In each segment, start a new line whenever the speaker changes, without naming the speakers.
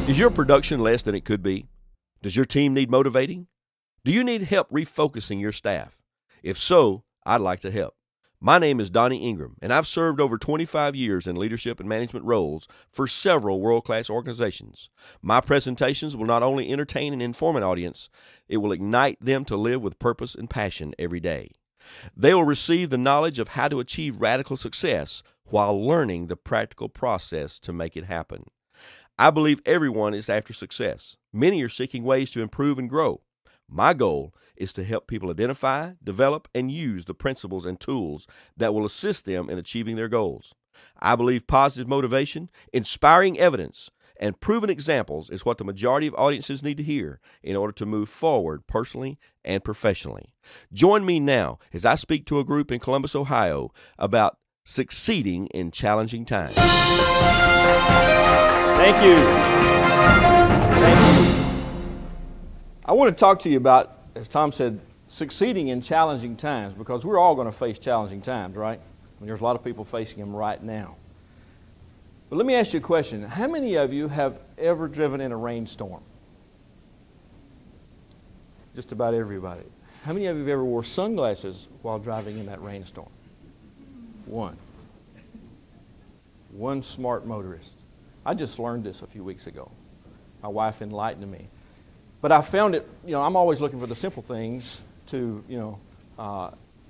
Is your production less than it could be? Does your team need motivating? Do you need help refocusing your staff? If so, I'd like to help. My name is Donny Ingram, and I've served over 25 years in leadership and management roles for several world-class organizations. My presentations will not only entertain and inform an audience, it will ignite them to live with purpose and passion every day. They will receive the knowledge of how to achieve radical success while learning the practical process to make it happen. I believe everyone is after success. Many are seeking ways to improve and grow. My goal is to help people identify, develop, and use the principles and tools that will assist them in achieving their goals. I believe positive motivation, inspiring evidence, and proven examples is what the majority of audiences need to hear in order to move forward personally and professionally. Join me now as I speak to a group in Columbus, Ohio about succeeding in challenging times.
Thank you. Thank you. I want to talk to you about, as Tom said, succeeding in challenging times, because we're all going to face challenging times, right? I mean, there's a lot of people facing them right now. But let me ask you a question. How many of you have ever driven in a rainstorm? Just about everybody. How many of you have ever wore sunglasses while driving in that rainstorm? One. One smart motorist. I just learned this a few weeks ago. My wife enlightened me. But I found it, I'm always looking for the simple things to,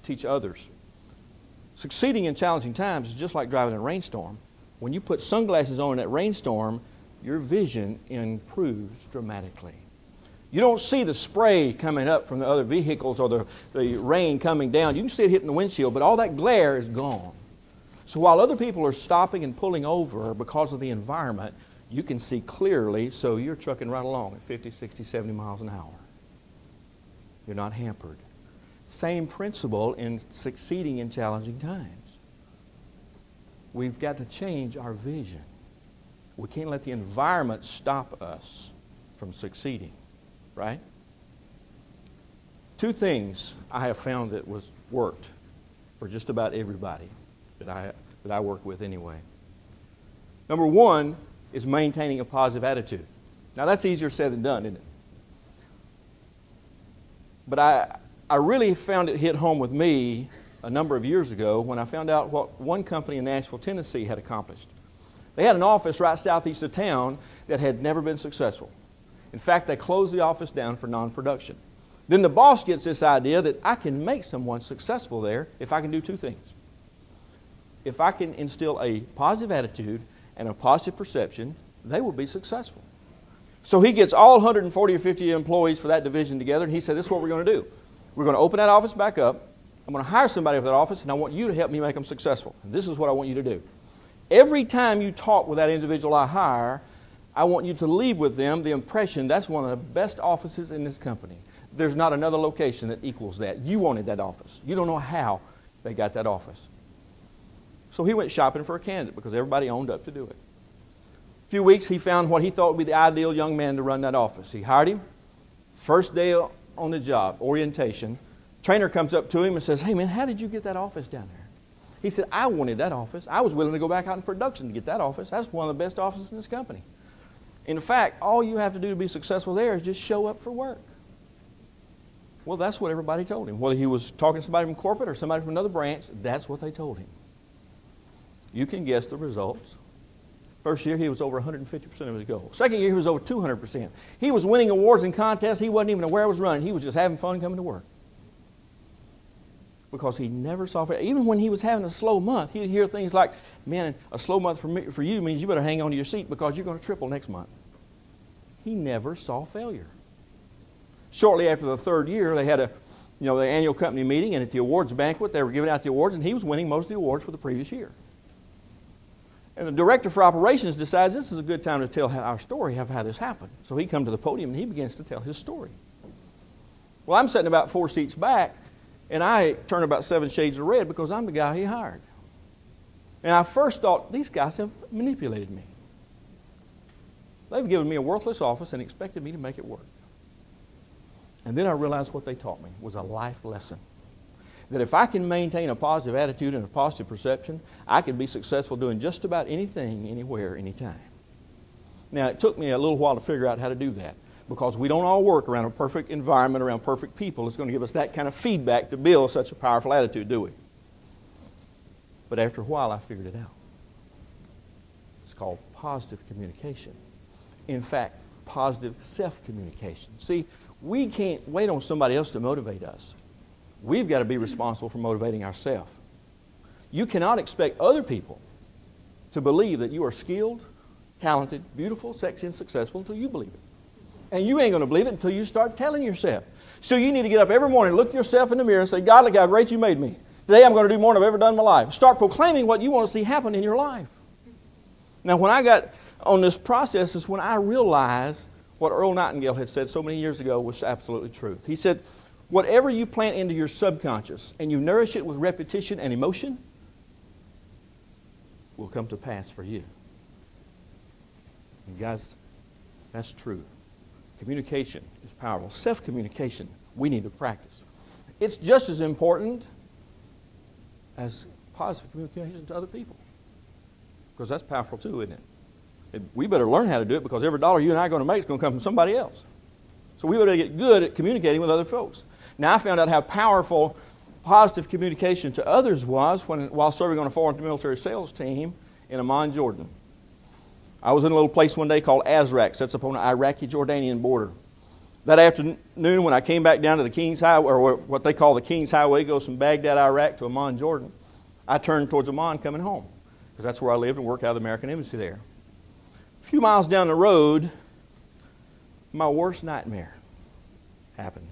teach others. Succeeding in challenging times is just like driving in a rainstorm. When you put sunglasses on in that rainstorm, your vision improves dramatically. You don't see the spray coming up from the other vehicles or the rain coming down. You can see it hitting the windshield, but all that glare is gone. So while other people are stopping and pulling over because of the environment, you can see clearly, so you're trucking right along at 50, 60, 70 miles an hour. You're not hampered. Same principle in succeeding in challenging times. We've got to change our vision. We can't let the environment stop us from succeeding, right? Two things I have found that worked for just about everybody that I work with anyway. Number one is maintaining a positive attitude. Now that's easier said than done, isn't it? But I really found it hit home with me a number of years ago when I found out what one company in Nashville, Tennessee had accomplished. They had an office right southeast of town that had never been successful. In fact, they closed the office down for non-production. Then the boss gets this idea that I can make someone successful there if I can do two things. If I can instill a positive attitude and a positive perception, they will be successful. So he gets all 140 or 50 employees for that division together, and he said, this is what we're going to do. We're going to open that office back up. I'm going to hire somebody for that office, and I want you to help me make them successful. And this is what I want you to do. Every time you talk with that individual I hire, I want you to leave with them the impression that's one of the best offices in this company. There's not another location that equals that. You wanted that office. You don't know how they got that office. So he went shopping for a candidate because everybody owned up to do it. A few weeks, he found what he thought would be the ideal young man to run that office. He hired him. First day on the job, orientation, trainer comes up to him and says, hey man, how did you get that office down there? He said, I wanted that office. I was willing to go back out in production to get that office. That's one of the best offices in this company. In fact, all you have to do to be successful there is just show up for work. Well, that's what everybody told him. Whether he was talking to somebody from corporate or somebody from another branch, that's what they told him. You can guess the results. First year, he was over 150% of his goal. Second year, he was over 200%. He was winning awards and contests. He wasn't even aware it was running. He was just having fun coming to work. Because he never saw failure. Even when he was having a slow month, he'd hear things like, man, a slow month for you means you better hang on to your seat because you're going to triple next month. He never saw failure. Shortly after the third year, they had the annual company meeting, and at the awards banquet, they were giving out the awards, and he was winning most of the awards for the previous year. And the director for operations decides this is a good time to tell our story of how this happened. So he comes to the podium, and he begins to tell his story. Well, I'm sitting about 4 seats back, and I turn about 7 shades of red because I'm the guy he hired. And I first thought, these guys have manipulated me. They've given me a worthless office and expected me to make it work. And then I realized what they taught me was a life lesson. That if I can maintain a positive attitude and a positive perception, I can be successful doing just about anything, anywhere, anytime. Now, it took me a little while to figure out how to do that, because we don't all work around a perfect environment, around perfect people. It's going to give us that kind of feedback to build such a powerful attitude, do we? But after a while, I figured it out. It's called positive communication. In fact, positive self-communication. See, we can't wait on somebody else to motivate us. We've got to be responsible for motivating ourselves. You cannot expect other people to believe that you are skilled, talented, beautiful, sexy, and successful until you believe it. And you ain't going to believe it until you start telling yourself. So you need to get up every morning, look yourself in the mirror and say, God, look how great you made me. Today I'm going to do more than I've ever done in my life. Start proclaiming what you want to see happen in your life. Now, when I got on this process is when I realized what Earl Nightingale had said so many years ago was absolutely true. He said, whatever you plant into your subconscious and you nourish it with repetition and emotion will come to pass for you. And guys, that's true. Communication is powerful. Self-communication, we need to practice. It's just as important as positive communication to other people, because that's powerful too, isn't it? We better learn how to do it, because every dollar you and I are going to make is going to come from somebody else. So we better get good at communicating with other folks. Now, I found out how powerful positive communication to others was while serving on a foreign military sales team in Amman, Jordan. I was in a little place one day called Azraq, sits up on the Iraqi-Jordanian border. That afternoon, when I came back down to the King's Highway, or what they call the King's Highway, goes from Baghdad, Iraq to Amman, Jordan, I turned towards Amman coming home, because that's where I lived and worked out of the American Embassy there. A few miles down the road, my worst nightmare happened.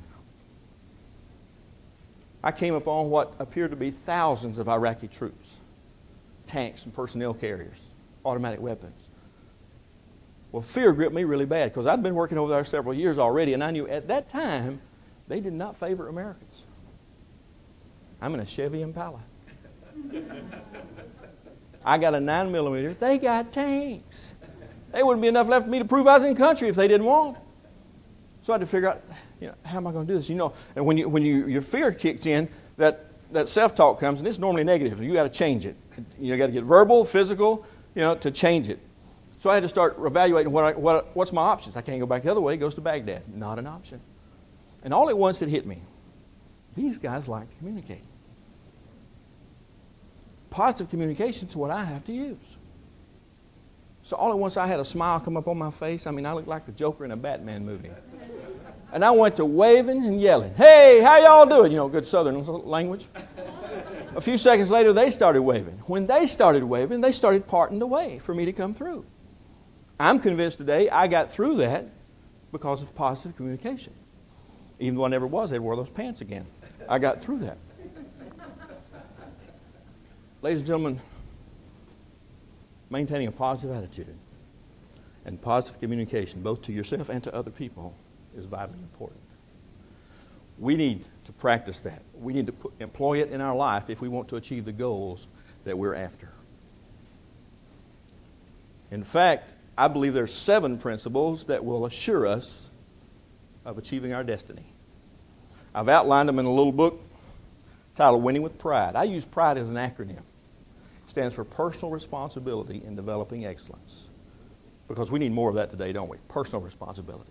I came upon what appeared to be thousands of Iraqi troops, tanks and personnel carriers, automatic weapons. Well, fear gripped me really bad, because I'd been working over there several years already, and I knew at that time they did not favor Americans. I'm in a Chevy Impala. I got a 9mm. They got tanks. There wouldn't be enough left for me to prove I was in the country if they didn't want. So I had to figure out, how am I going to do this? And when your fear kicks in, that self-talk comes, and it's normally negative. You got to change it. You got to get verbal, physical, to change it. So I had to start evaluating what's my options. I can't go back the other way. It goes to Baghdad. Not an option. And all at once it hit me. These guys like to communicate. Positive communication is what I have to use. So all at once I had a smile come up on my face. I mean, I looked like the Joker in a Batman movie. And I went to waving and yelling, "Hey, how y'all doing?" Good Southern language. A few seconds later, they started waving. When they started waving, they started parting the way for me to come through. I'm convinced today I got through that because of positive communication. Even though I never was, they'd wear those pants again. I got through that. Ladies and gentlemen, maintaining a positive attitude and positive communication, both to yourself and to other people, is vitally important. We need to practice that. We need to employ it in our life if we want to achieve the goals that we're after. In fact, I believe there are 7 principles that will assure us of achieving our destiny. I've outlined them in a little book titled Winning with Pride. I use PRIDE as an acronym. It stands for Personal Responsibility in Developing Excellence. Because we need more of that today, don't we? Personal responsibility.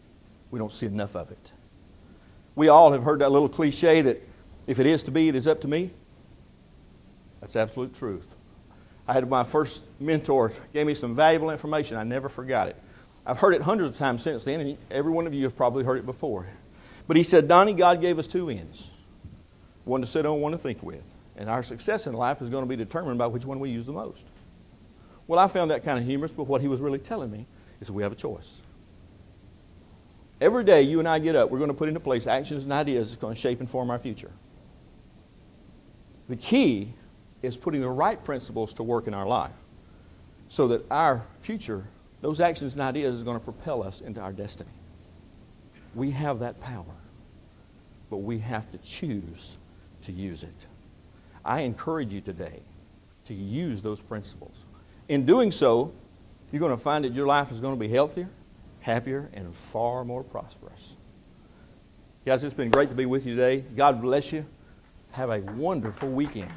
We don't see enough of it. We all have heard that little cliche that if it is to be, it is up to me. That's absolute truth. I had my first mentor gave me some valuable information. I never forgot it. I've heard it hundreds of times since then, and every one of you have probably heard it before. But he said, "Donny, God gave us 2 ends. One to sit on, one to think with. And our success in life is going to be determined by which one we use the most." Well, I found that kind of humorous, but what he was really telling me is that we have a choice. Every day you and I get up, we're going to put into place actions and ideas that's going to shape and form our future. The key is putting the right principles to work in our life so that our future, those actions and ideas, is going to propel us into our destiny. We have that power, but we have to choose to use it. I encourage you today to use those principles. In doing so, you're going to find that your life is going to be healthier, happier, and far more prosperous. Guys, it's been great to be with you today. God bless you. Have a wonderful weekend.